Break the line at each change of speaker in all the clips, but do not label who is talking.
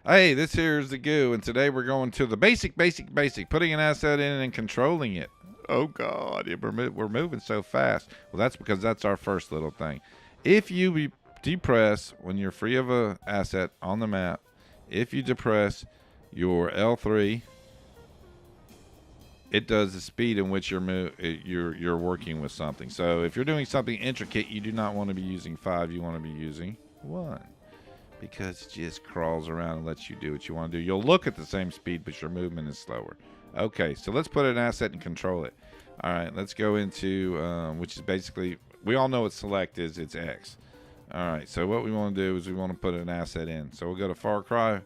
Hey, this here is the goo, and today we're going to the basic, putting an asset in and controlling it. Oh God, we're moving so fast. Well, that's because that's our first little thing. If you depress when you're free of a asset on the map, if you depress your L3, it does the speed in which you're working with something. So if you're doing something intricate, you do not want to be using 5. You want to be using 1. Because it just crawls around and lets you do what you want to do. You'll look at the same speed, but your movement is slower. Okay, so let's put an asset and control it. All right, let's go into, which is basically, we all know what select is, it's X. All right, so what we want to do is we want to put an asset in. So we'll go to Far Cry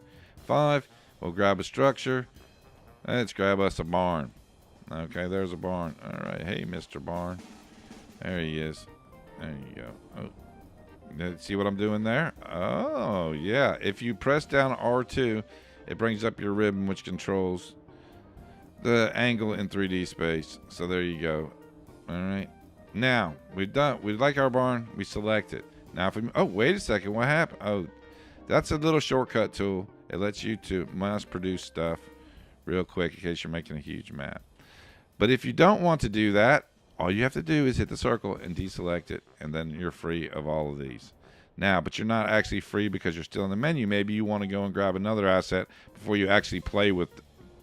5, we'll grab a structure. Let's grab us a barn. Okay, there's a barn. All right, hey, Mr. Barn. There he is. There you go. Oh. See what I'm doing there? Oh, yeah. If you press down R2, it brings up your ribbon, which controls the angle in 3D space. So there you go. All right. Now, we like our barn. We select it. Now, if we... Oh, wait a second. What happened? Oh, that's a little shortcut tool. It lets you to mass produce stuff real quick in case you're making a huge map. But if you don't want to do that, all you have to do is hit the circle and deselect it, and then you're free of all of these. Now, but you're not actually free because you're still in the menu. Maybe you want to go and grab another asset before you actually play with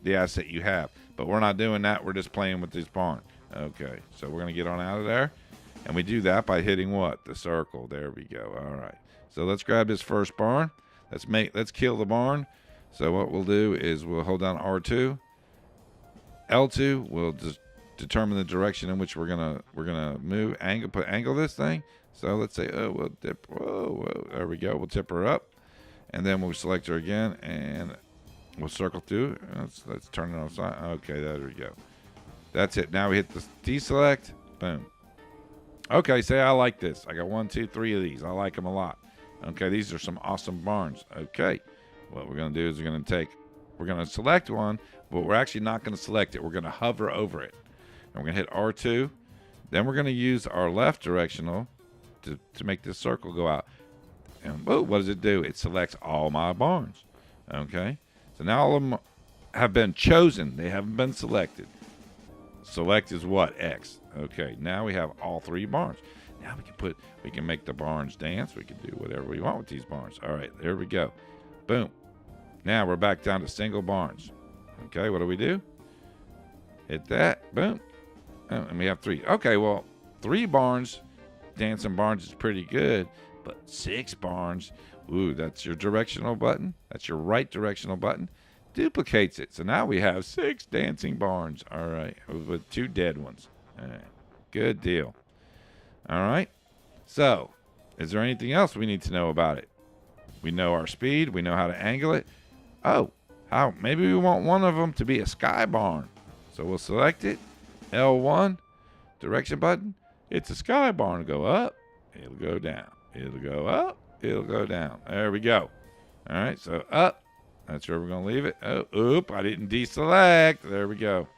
the asset you have. But we're not doing that. We're just playing with this barn. Okay, so we're going to get on out of there. And we do that by hitting what? The circle. There we go. All right. So let's grab this first barn. Let's kill the barn. So what we'll do is we'll hold down R2. L2 will just determine the direction in which we're gonna move, angle this thing. So let's say, oh, we'll dip. Whoa, there we go. We'll tip her up, and then we'll select her again, and we'll circle through. Let's turn it on side. Okay, there we go. That's it. Now we hit the deselect. Boom. Okay, say I like this. I got 1, 2, 3 of these. I like them a lot. Okay, these are some awesome barns. Okay, what we're gonna do is we're gonna select one, but we're actually not gonna select it. We're gonna hover over it. And we're going to hit R2. Then we're going to use our left directional to make this circle go out. And whoa, what does it do? It selects all my barns. Okay? So now all of them have been chosen. They haven't been selected. Select is what? X. Okay, now we have all 3 barns. Now we can make the barns dance. We can do whatever we want with these barns. All right, there we go. Boom. Now we're back down to single barns. Okay, what do? Hit that. Boom. And we have 3. Okay, well, 3 barns, dancing barns is pretty good, but 6 barns, ooh, that's your directional button. That's your right directional button. Duplicates it. So now we have 6 dancing barns. All right, with 2 dead ones. All right, good deal. All right, so is there anything else we need to know about it? We know our speed. We know how to angle it. Oh, maybe we want one of them to be a sky barn. So we'll select it. L1, direction button. It's a sky barn. Go up. It'll go down. It'll go up. It'll go down. There we go. All right, so up. That's where we're going to leave it. Oh, oop, I didn't deselect. There we go.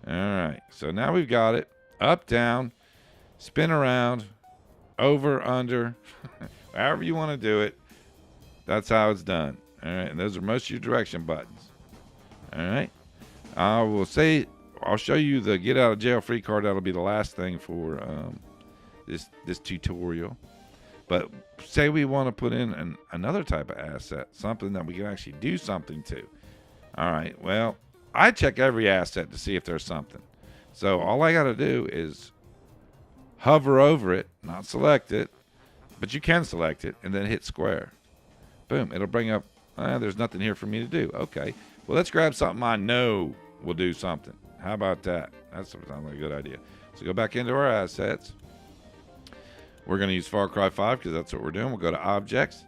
All right, so now we've got it. Up, down, spin around, over, under, however you want to do it. That's how it's done. All right, and those are most of your direction buttons. All right. I'll show you the get out of jail free card. That'll be the last thing for this tutorial. But say we want to put in another type of asset, something that we can actually do something to. All right, well, I check every asset to see if there's something. So all I got to do is hover over it, not select it, but you can select it, and then hit square. Boom, it'll bring up, there's nothing here for me to do. Okay, well, let's grab something I know will do something. How about that? That sounds like a good idea. So go back into our assets. We're going to use Far Cry 5 because that's what we're doing. We'll go to Objects,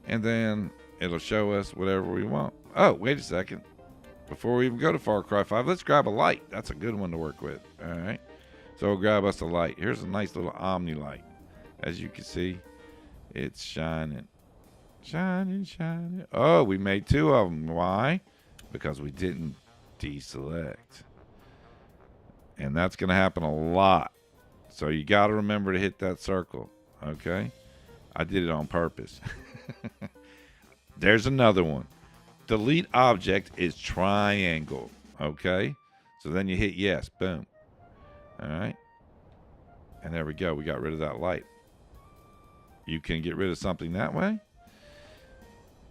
and then it'll show us whatever we want. Oh, wait a second. Before we even go to Far Cry 5, let's grab a light. That's a good one to work with. All right. So we'll grab us a light. Here's a nice little Omni light. As you can see, it's shining. Shining, shining. Oh, we made 2 of them. Why? Because we didn't deselect. And that's going to happen a lot. So you got to remember to hit that circle. Okay? I did it on purpose. There's another one. delete object is triangle. Okay. So then you hit yes. Boom. All right. And there we go. We got rid of that light. You can get rid of something that way.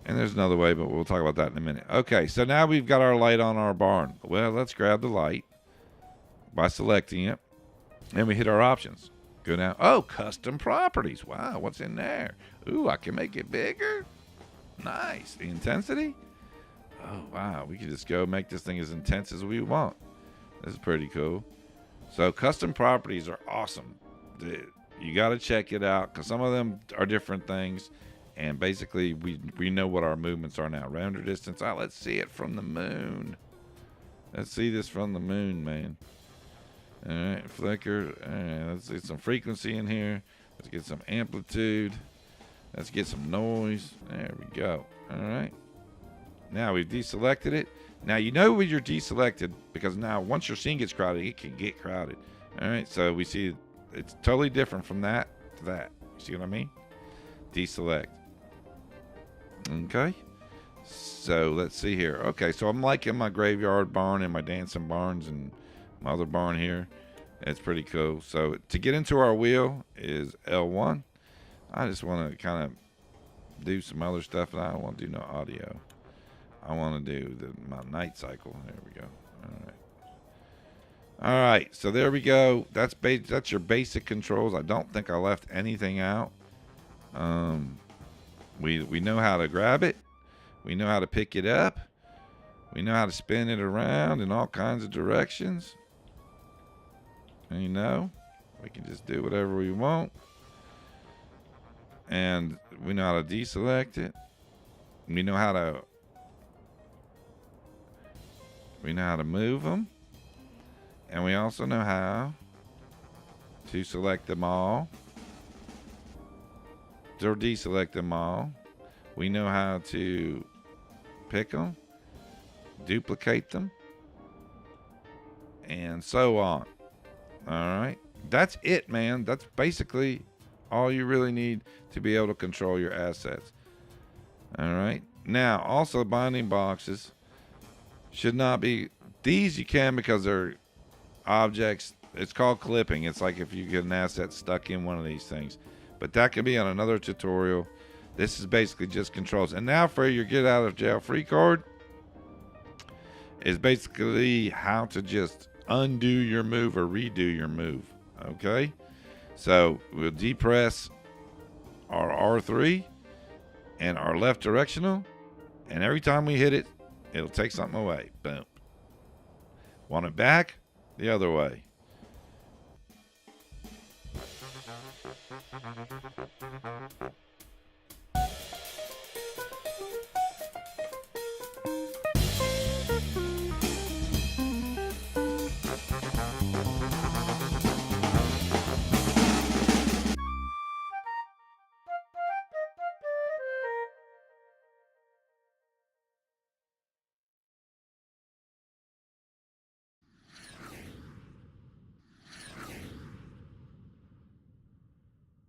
And there's another way, but we'll talk about that in a minute. Okay, so now we've got our light on our barn. Well, let's grab the light by selecting it. And we hit our options. Go down. Oh, custom properties. Wow, what's in there? Ooh, I can make it bigger. Nice. The intensity. Oh, wow. We can just go make this thing as intense as we want. This is pretty cool. So custom properties are awesome. You got to check it out because some of them are different things. And basically, we know what our movements are now. Render distance. Oh, let's see it from the moon. Let's see this from the moon, man. All right, flicker. All right, let's get some frequency in here. Let's get some amplitude. Let's get some noise. There we go. All right. Now we've deselected it. Now you know when you're deselected because now once your scene gets crowded, it can get crowded. All right, so we see it's totally different from that to that. You see what I mean? Deselect. Okay. So let's see here. Okay, so I'm liking my graveyard barn and my dancing barns and my other barn here. It's pretty cool. So to get into our wheel is L1. I just want to kind of do some other stuff, and I don't want to do no audio. I want to do my night cycle. There we go. All right. So there we go. That's your basic controls. I don't think I left anything out. We know how to grab it. We know how to pick it up. We know how to spin it around in all kinds of directions. And we can just do whatever we want. And we know how to deselect it. We know how to move them. And we also know how to select them all. Or deselect them all. We know how to pick them, duplicate them, and so on. All right. That's it, man. That's basically all you really need to be able to control your assets. All right. Now, also binding boxes should not be, these you can because they're objects. It's called clipping. It's like if you get an asset stuck in one of these things. But that could be on another tutorial. This is basically just controls. And now for your get out of jail free card is basically how to just undo your move or redo your move. Okay? So we'll depress our R3 and our left directional. And every time we hit it, it'll take something away. Boom. Want it back? The other way.